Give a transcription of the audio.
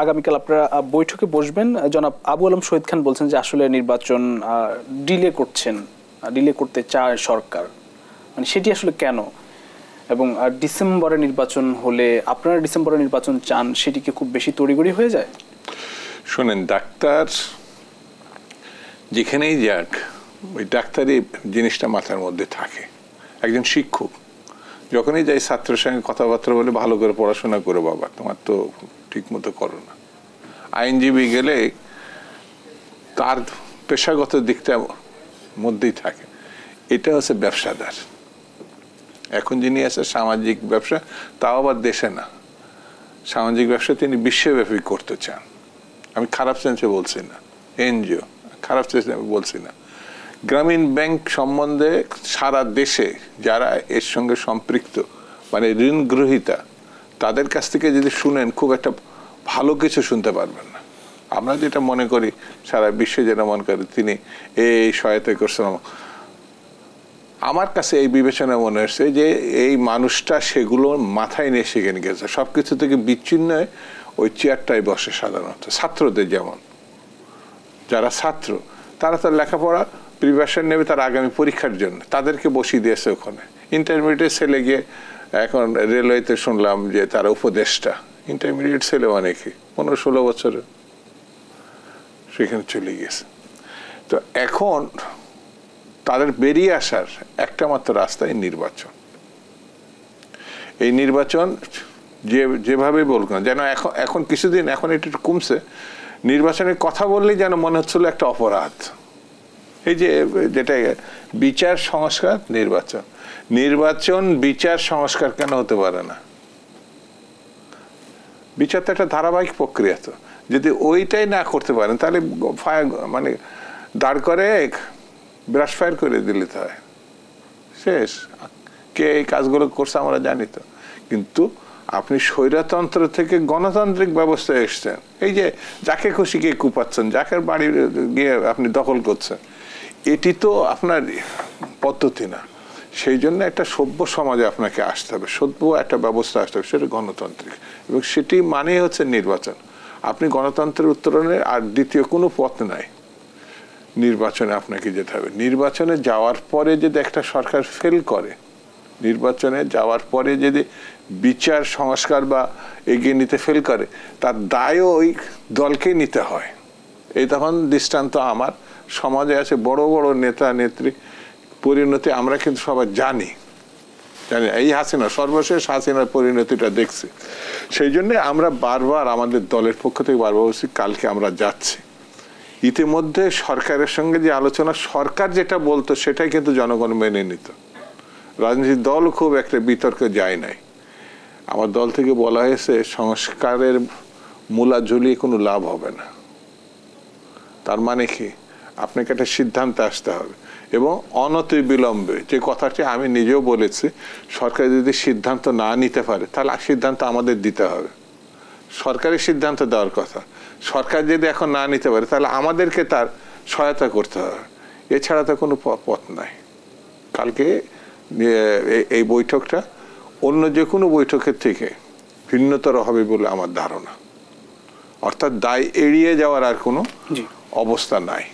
আগামীকাল আপনারা বৈঠকে বসবেন। জনাব আবু আলম শহীদ খান বলছেন যে আসলে নির্বাচন ডিলে করতে চায় সরকার, মানে সেটি আসলে কেন, এবং ডিসেম্বরে নির্বাচন হলে আপনারা ডিসেম্বরে নির্বাচন চান, সেটি কি খুব বেশি তড়িঘড়ি হয়ে যায়? শোনেন, ডাক্তার যেখানেই যাক ওই ডাক্তারি জিনিসটা মাথার মধ্যে থাকে। একজন শিক্ষক যখনই যাই ছাত্রের সঙ্গে কথাবার্তা বলে, ভালো করে পড়াশোনা করে বাবা, তোমার তো ঠিক মতো করো না। আইনজীবী গেলে তার পেশাগত দিকটা মধ্যেই থাকে। এটা হচ্ছে ব্যবসাদার। এখন যিনি আছে সামাজিক ব্যবসা, তাও আবার দেশে না, সামাজিক ব্যবসা তিনি বিশ্বব্যাপী করতে চান। আমি খারাপ সেন্সে বলছি না, এনজিও খারাপ সেন্সে আমি বলছি না। গ্রামীণ ব্যাংক সম্বন্ধে সারা দেশে যারা এর সঙ্গে সম্পৃক্ত, মানে ঋণ গ্রহীতা, তাদের কাছ থেকে যদি শুনেন খুব একটা ভালো কিছু শুনতে পারবেন না। আমরা যেটা মনে করি, সারা বিশ্বে যেটা মনে করি তিনি এই সহায়তা করছেন, আমার কাছে এই বিবেচনা মনে হচ্ছে যে এই মানুষটা সেগুলো মাথায় নিয়ে সেখানে গেছে। সব কিছু থেকে বিচ্ছিন্ন হয়ে ওই চেয়ারটাই বসে। সাধারণত ছাত্রদের, যেমন যারা ছাত্র তারা তার লেখাপড়া প্রিপারেশন নেবে তার আগামী পরীক্ষার জন্য, তাদেরকে বসিয়ে দিয়েছে ওখানে। ইন্টারমিডিয়েট ছেলে গিয়ে এখন রেলওয়েতে শুনলাম যে তারা উপদেষ্টা, ইন্টারমিডিয়েট ছেলে অনেকে 15-16 বছরে সেখানে চলে গেছে। তো এখন তাদের বেরিয়ে আসার একটা মাত্র রাস্তা এই নির্বাচন। এই নির্বাচন যেভাবে বলুক না যেন, এখন কিছুদিন এখন একটু কমছে, নির্বাচনের কথা বললেই যেন মনে হচ্ছিল একটা অপরাধ। এই যে যেটা বিচার সংস্কার, নির্বাচন বিচার সংস্কার কেন হতে পারে না? বিচার তো একটা ধারাবাহিক প্রক্রিয়া। তো যদি ওইটাই না করতে পারেন তাহলে মানে দাঁড় করে ব্রাশ ফায়ার করে দিলে তো হয়, শেষ। কে এই কাজগুলো করছে আমরা জানি তো। কিন্তু আপনি স্বৈরতন্ত্র থেকে গণতান্ত্রিক ব্যবস্থায় এসছেন। এই যে যাকে খুশি কে কুপাচ্ছেন, যাকে বাড়ি গিয়ে আপনি দখল করছেন, এটি তো আপনার পদ্ধতি না। সেই জন্য একটা সভ্য সমাজে আপনাকে আসতে হবে, সভ্য একটা ব্যবস্থা আসতে হবে, সেটা গণতান্ত্রিক, এবং সেটি মানে হচ্ছে নির্বাচন। আপনি গণতন্ত্রের উত্তরণের আর দ্বিতীয় কোনো পথ নাই। নির্বাচনে আপনাকে যেতে হবে। নির্বাচনে যাওয়ার পরে যদি একটা সরকার ফেল করে, নির্বাচনে যাওয়ার পরে যদি বিচার সংস্কার বা এগিয়ে নিতে ফেল করে, তার দায়ও ওই দলকে নিতে হয়। এই তখন দৃষ্টান্ত আমার সমাজে আছে, বড় বড় নেতা নেত্রী পরিণতি আমরা কিন্তু সবাই জানি। এই হাসিনা, সর্বশেষ হাসিনার পরিণতিটা দেখছি। সেই জন্যে আমরা বারবার আমাদের দলের পক্ষ থেকে বারবার বলছি, কালকে আমরা যাচ্ছি। ইতিমধ্যে সরকারের সঙ্গে যে আলোচনা, সরকার যেটা বলতো সেটাই কিন্তু জনগণ মেনে নিত। রাজনৈতিক দল খুব একটা বিতর্কে যায় নাই। আমার দল থেকে বলা হয়েছে সংস্কারের মূলা ঝুলিয়ে কোনো লাভ হবে না। তার মানে কি, আপনাকে একটা সিদ্ধান্তে আসতে হবে, এবং অনতিবিলম্বে। যে কথাটি আমি নিজেও বলেছি, সরকার যদি সিদ্ধান্ত না নিতে পারে তাহলে সিদ্ধান্ত আমাদের দিতে হবে। সরকারের সিদ্ধান্ত দেওয়ার কথা, সরকার যদি এখন না নিতে পারে তাহলে আমাদেরকে তার সহায়তা করতে হবে। এছাড়া তো কোনো পথ নাই। কালকে এই বৈঠকটা অন্য যে কোনো বৈঠকের থেকে ভিন্নতর হবে বলে আমার ধারণা। অর্থাৎ দায় এড়িয়ে যাওয়ার আর কোনো অবস্থা নাই।